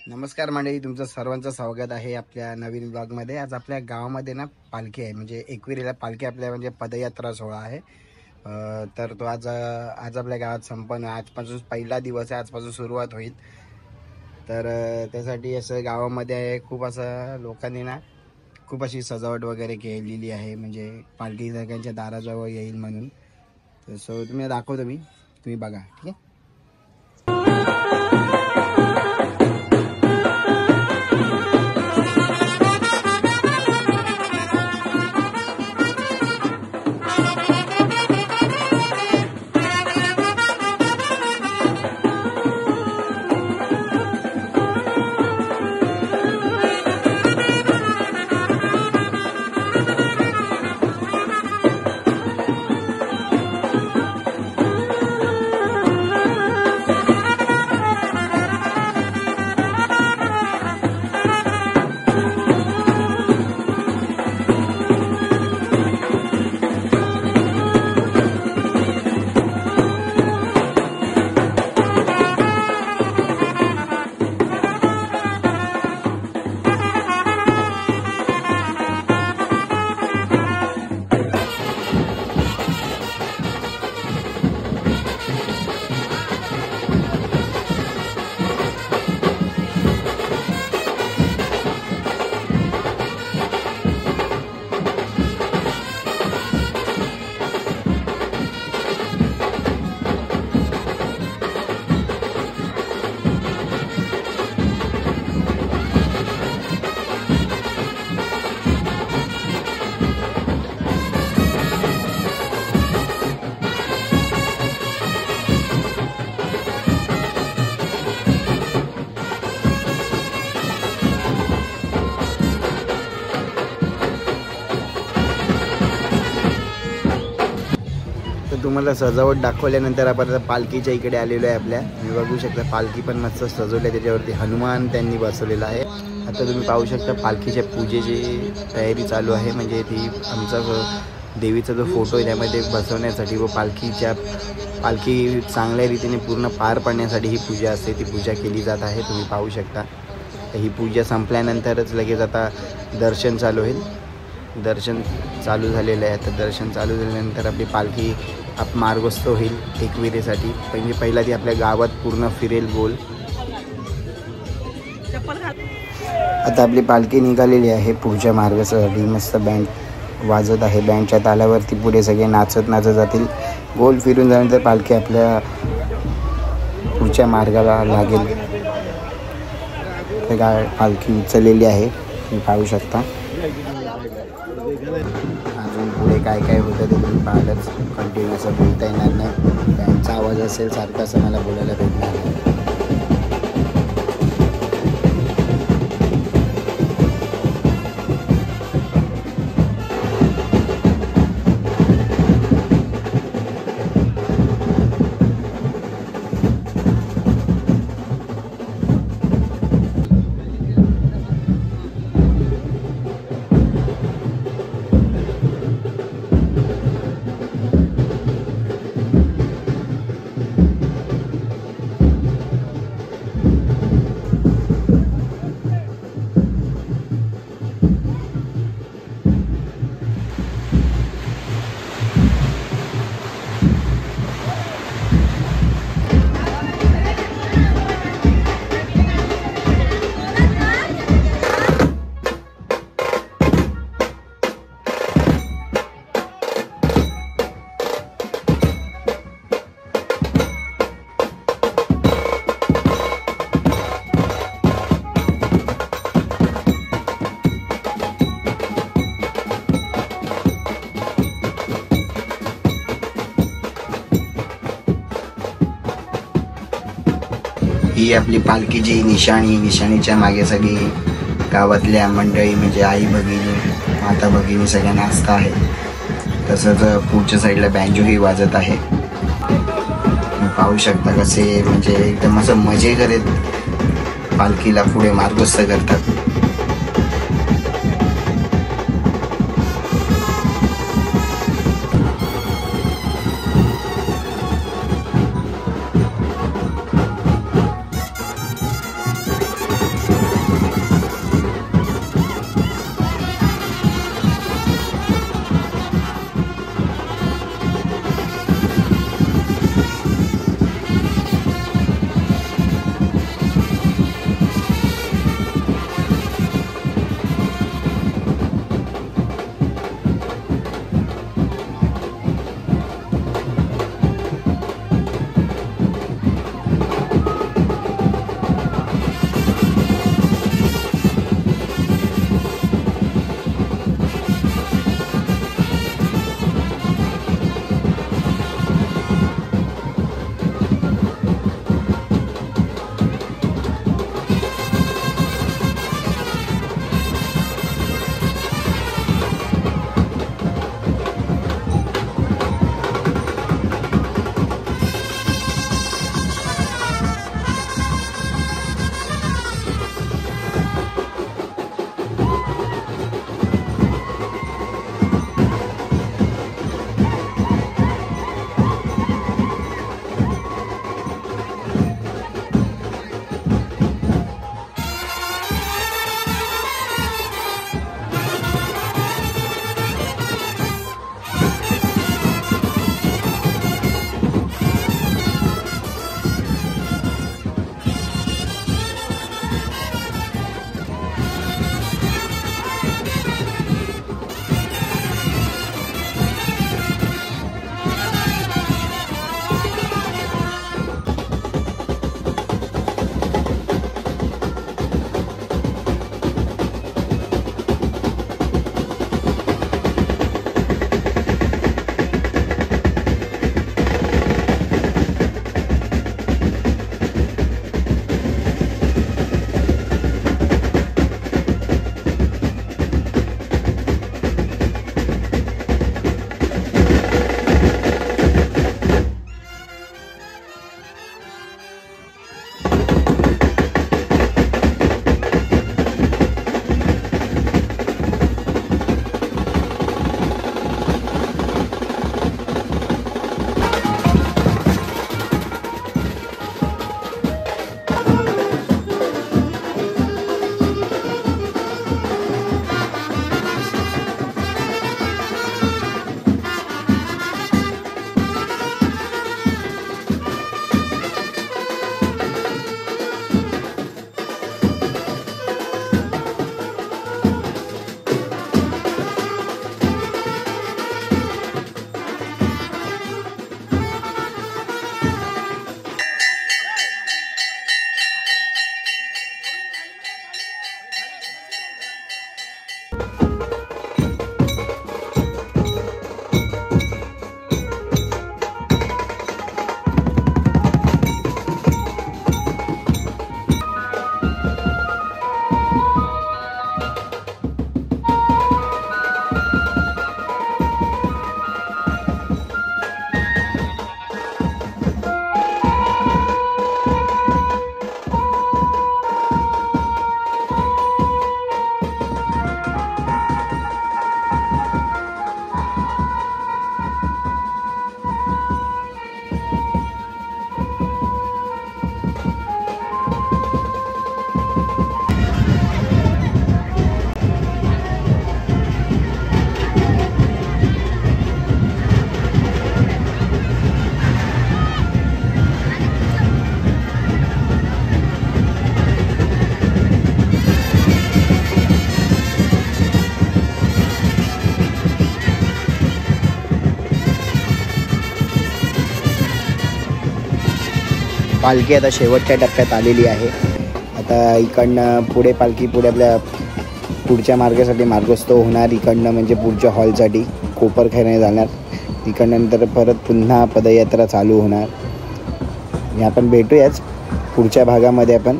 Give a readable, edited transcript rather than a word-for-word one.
नमस्कार मंडळी, तुमचं सर्वांचं स्वागत आहे आपल्या नवीन ब्लॉगमध्ये। आज आपल्या गावामध्ये ना पालखी आहे, म्हणजे एकविरीला पालखी आपल्या म्हणजे पदयात्रा सोहळा आहे। तर तो आज आपल्या गावात संपन्न, आजपासून पहिला दिवस आहे, आजपासून सुरुवात होईल। तर त्यासाठी असं गावामध्ये खूप असं लोकांनी ना खूप अशी सजावट वगैरे केलेली आहे, म्हणजे पालखी सगळ्यांच्या दाराजवळ येईल म्हणून। तर तुम्ही दाखवतो, तुम्ही बघा, ठीक आहे। तुम्हाला सजावट दाखवल्यानंतर आपण पालखीच्या इकडे आलेलो आहे। आपल्या तुम्ही बघू शकता पालखी पण मस्त सजवली आहे, त्याच्यावरती हनुमान त्यांनी बसवलेला आहे। आता तुम्ही पाहू शकता पालखीच्या पूजेची तयारी चालू आहे, म्हणजे ती आमचा देवीचा जो फोटो आहे त्यामध्ये बसवण्यासाठी व पालखी चांगल्या रीतीने पूर्ण पार पाडण्यासाठी ही पूजा असते, ती पूजा केली जात आहे। तुम्ही पाहू शकता ही पूजा संपल्यानंतरच लगेच आता दर्शन चालू होईल। दर्शन चालू झालेलं आहे। आता दर्शन चालू झाल्यानंतर आपली पालखी मार्गस्थ होईल एकविरेसाठी। म्हणजे पहिला ती आपल्या गावात पूर्ण फिरेल गोल। आता आपली पालखी निघालेली आहे पुढच्या मार्गासाठी। मस्त बँड वाजत आहे, बँडच्या तालावरती पुढे सगळे नाचत जातील। गोल फिरून झाल्यानंतर पालखी आपल्या पुढच्या मार्गाला लागेल। पालखी उचललेली आहे, तुम्ही पाहू शकता। अजून पुढे काय काय होतं ते तुम्ही पाहिलंच, कंटिन्यू असं बोलता येणार नाही, त्यांचा आवाज असेल सारखा असं मला बोलायला भेटणार नाही। ही आपली पालखीची निशाणीच्या मागे सगळी गावातल्या मंडळी म्हणजे आई भगिनी, माता भगिनी सगळ्या नाचत आहेत। तसंच पुढच्या साईडला बँजोही वाजत आहे। पाहू शकता कसे म्हणजे एकदम असं मजे करत पालखीला पुढे मार्गस्थ करतात। पालखी आता शेवटच्या टप्प्यात आलेली आहे. आता इकडनं पुढे पालखी पुढे आपल्या पुढच्या मार्गासाठी मार्गस्थ होणार. इकडनं म्हणजे पुढच्या हॉलसाठी कोपरखैरणे जाणार. इकडनंतर परत पुन्हा पदयात्रा चालू होणार. आपण भेटूयाच पुढच्या भागामध्ये आपण.